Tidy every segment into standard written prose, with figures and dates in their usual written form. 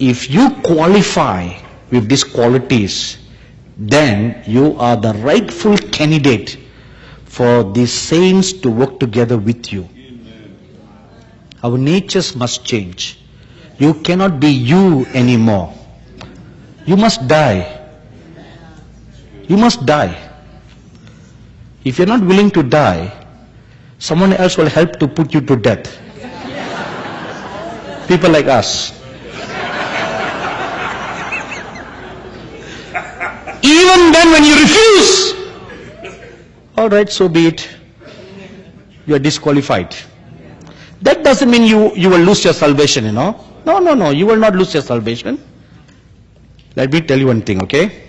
If you qualify with these qualities, then you are the rightful candidate for these saints to work together with you. Our natures must change. You cannot be you anymore. You must die. You must die. If you're not willing to die, someone else will help to put you to death. People like us. Even then when you refuse, all right, so be it. You are disqualified. That doesn't mean you will lose your salvation, you know. No, you will not lose your salvation. Let me tell you one thing, okay?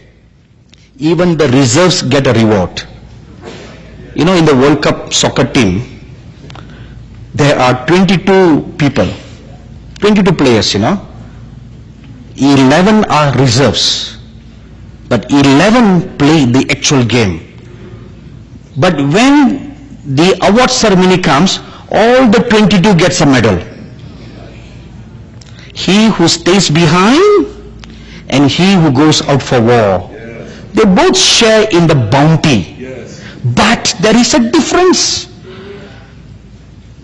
Even the reserves get a reward. You know, in the World Cup soccer team, there are 22 people, 22 players, you know. 11 are reserves, but 11 play the actual game. But when the award ceremony comes, all the 22 gets a medal. He who stays behind and he who goes out for war. Yes. They both share in the bounty. Yes. But there is a difference.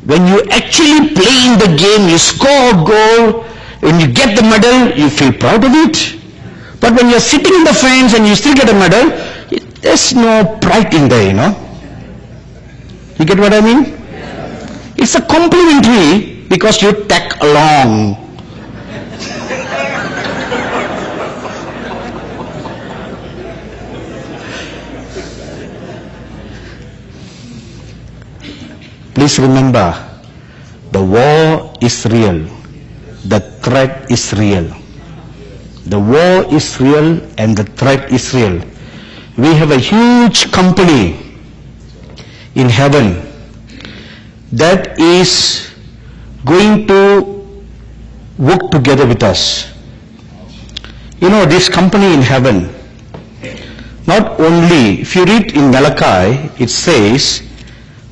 When you actually play in the game, you score a goal, when you get the medal, you feel proud of it. But when you're sitting in the fence and you still get a medal, there's no pride in there, you know. You get what I mean? It's a complimentary because you tag along. Please remember, the war is real. The threat is real. The war is real and the threat is real. We have a huge company in heaven that is going to work together with us. You know, this company in heaven, not only, if you read in Malachi, it says,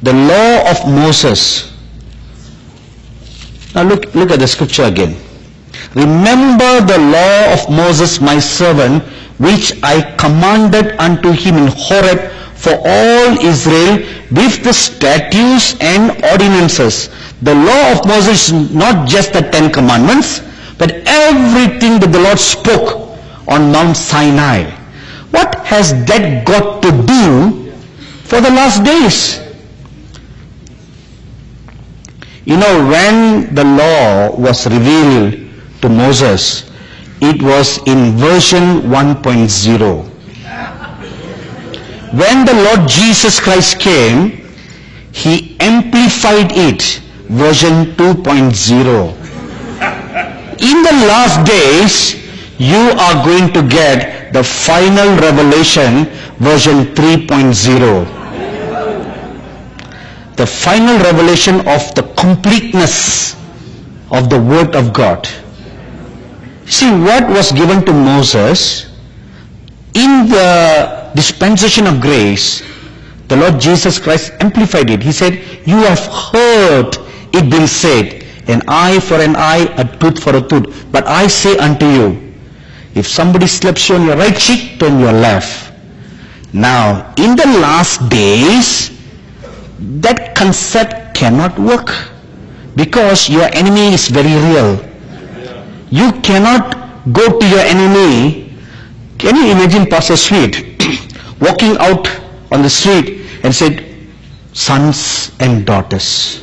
the law of Moses. Now look at the scripture again. Remember the law of Moses my servant, which I commanded unto him in Horeb for all Israel, with the statutes and ordinances. The law of Moses is not just the 10 commandments, but everything that the Lord spoke on Mount Sinai. What has that got to do for the last days? You know, when the law was revealed to Moses, it was in version 1.0. When the Lord Jesus Christ came, He amplified it, version 2.0. In the last days, you are going to get the final revelation, version 3.0. The final revelation of the completeness of the Word of God. See, what was given to Moses in the dispensation of grace, the Lord Jesus Christ amplified it. He said, you have heard it being said, an eye for an eye, a tooth for a tooth. But I say unto you, if somebody slaps you on your right cheek, turn your left. Now, in the last days, that concept cannot work because your enemy is very real. You cannot go to your enemy. Can you imagine Pastor Sweet walking out on the street and said, sons and daughters,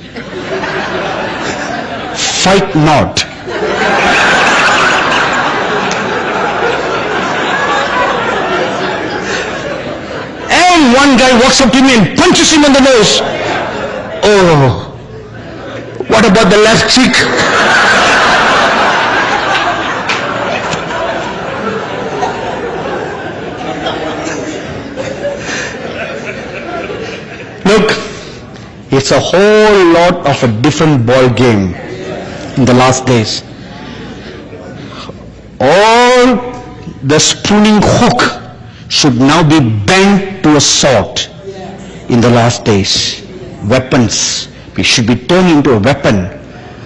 fight not. And one guy walks up to me and punches him on the nose. Oh, what about the left cheek? Look, it's a whole lot of a different ball game in the last days. All the spooning hook should now be bent to a sword in the last days. Weapons, we should be turned into a weapon.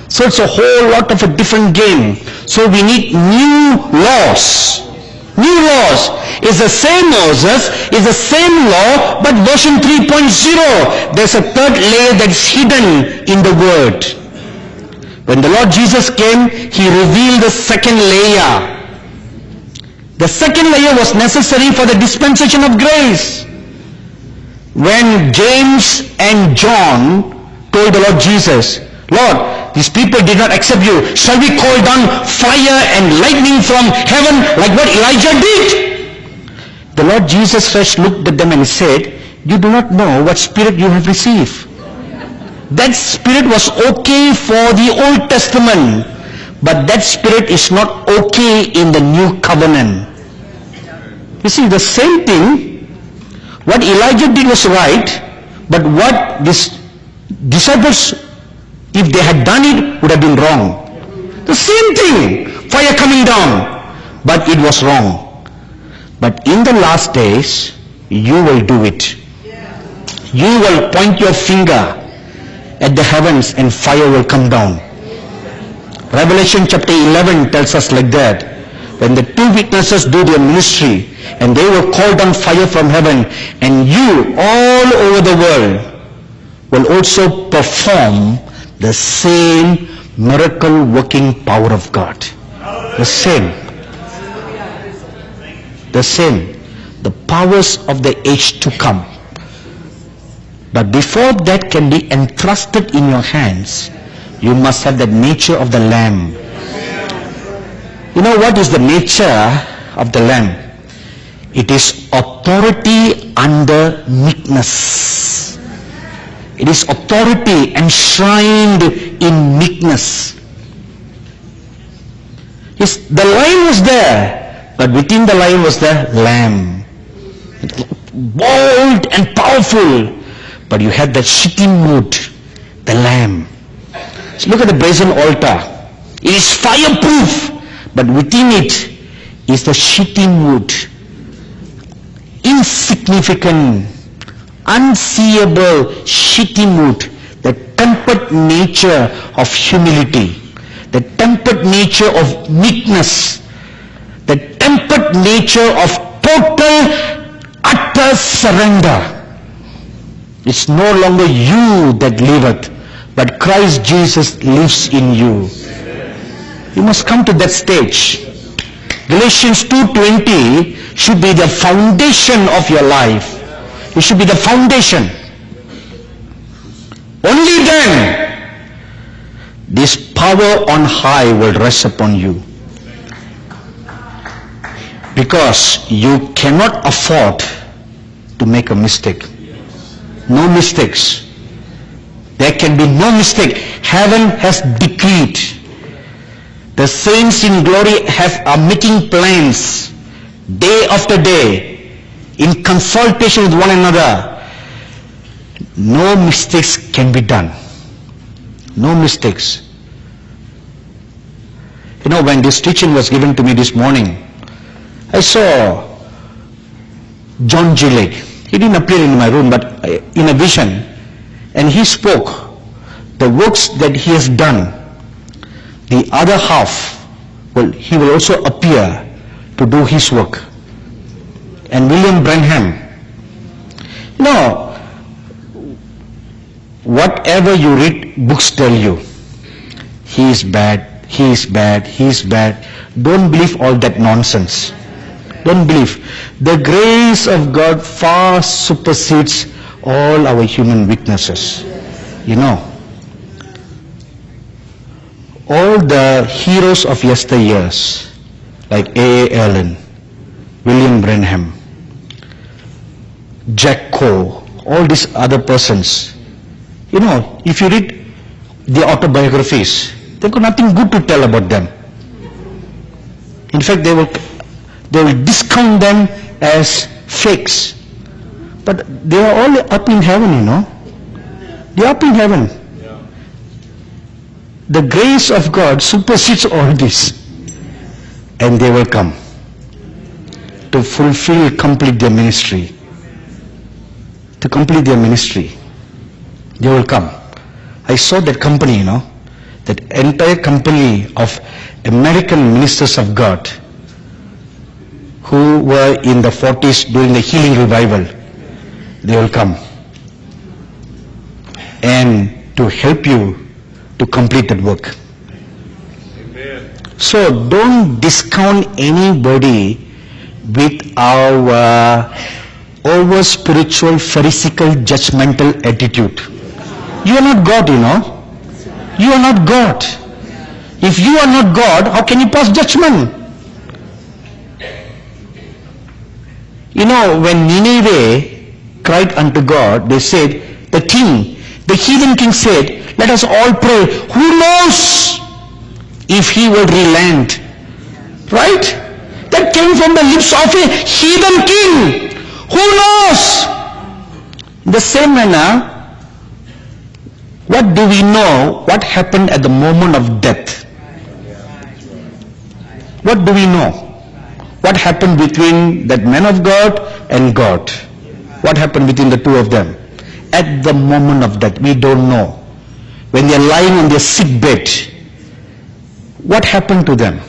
So it's a whole lot of a different game. So we need new laws. New laws. Is the same Moses, is the same law, but version 3.0. There's a third layer that's hidden in the Word. When the Lord Jesus came, He revealed the second layer. The second layer was necessary for the dispensation of grace. When James and John told the Lord Jesus, Lord, these people did not accept you. Shall we call down fire and lightning from heaven like what Elijah did? The Lord Jesus Christ looked at them and said, you do not know what spirit you have received. That spirit was okay for the Old Testament, but that spirit is not okay in the New Covenant. You see, the same thing, what Elijah did was right, but what these disciples, if they had done it, would have been wrong. The same thing, fire coming down, but it was wrong. But in the last days, you will do it. You will point your finger at the heavens and fire will come down. Revelation chapter 11 tells us like that. When the two witnesses do their ministry and they will call down fire from heaven, and you all over the world will also perform the same miracle working power of God. The same. The same. The powers of the age to come. But before that can be entrusted in your hands, you must have the nature of the Lamb. You know what is the nature of the Lamb? It is authority under meekness. It is authority enshrined in meekness. Yes, the lion was there, but within the lion was the Lamb. Bold and powerful. But you had that shitty mood, the Lamb. So look at the brazen altar. It is fireproof, but within it is the shitty mood. Insignificant, unseeable, shitty mood. The tempered nature of humility. The tempered nature of meekness. The tempered nature of total, utter surrender. It's no longer you that liveth, but Christ Jesus lives in you. You must come to that stage. Galatians 2:20 should be the foundation of your life. It should be the foundation. Only then this power on high will rest upon you. Because you cannot afford to make a mistake. No mistakes. There can be no mistake. Heaven has decreed. The saints in glory are making plans day after day in consultation with one another. No mistakes can be done. No mistakes. You know, when this teaching was given to me this morning, I saw John Gillett. He didn't appear in my room, but in a vision, and he spoke the works that he has done. The other half, he will also appear to do his work. And William Branham, you know, whatever you read, books tell you, he is bad, he is bad, he is bad. Don't believe all that nonsense. Don't believe. The grace of God far supersedes all our human weaknesses. You know, all the heroes of yesteryears, like A.A. Allen, William Branham, Jack Coe, all these other persons, you know, if you read their autobiographies, they've got nothing good to tell about them. In fact, they will discount them as fakes. But they are all up in heaven, you know. They are up in heaven. The grace of God supersedes all this. And they will come to complete their ministry. To complete their ministry. They will come. I saw that company, you know. that entire company of American ministers of God who were in the 40s during the healing revival, they will come and to help you to complete that work. Amen. So don't discount anybody with our over spiritual, pharisaical, judgmental attitude. You are not God, you know. You are not God. If you are not God, how can you pass judgment? You know, when Nineveh cried unto God, they said, the heathen king said, let us all pray. Who knows if he will relent? Right? That came from the lips of a heathen king. Who knows? In the same manner, what do we know? What happened at the moment of death? What do we know? What happened between that man of God and God? What happened between the two of them? At the moment of death, we don't know. When they are lying on their sick bed, what happened to them?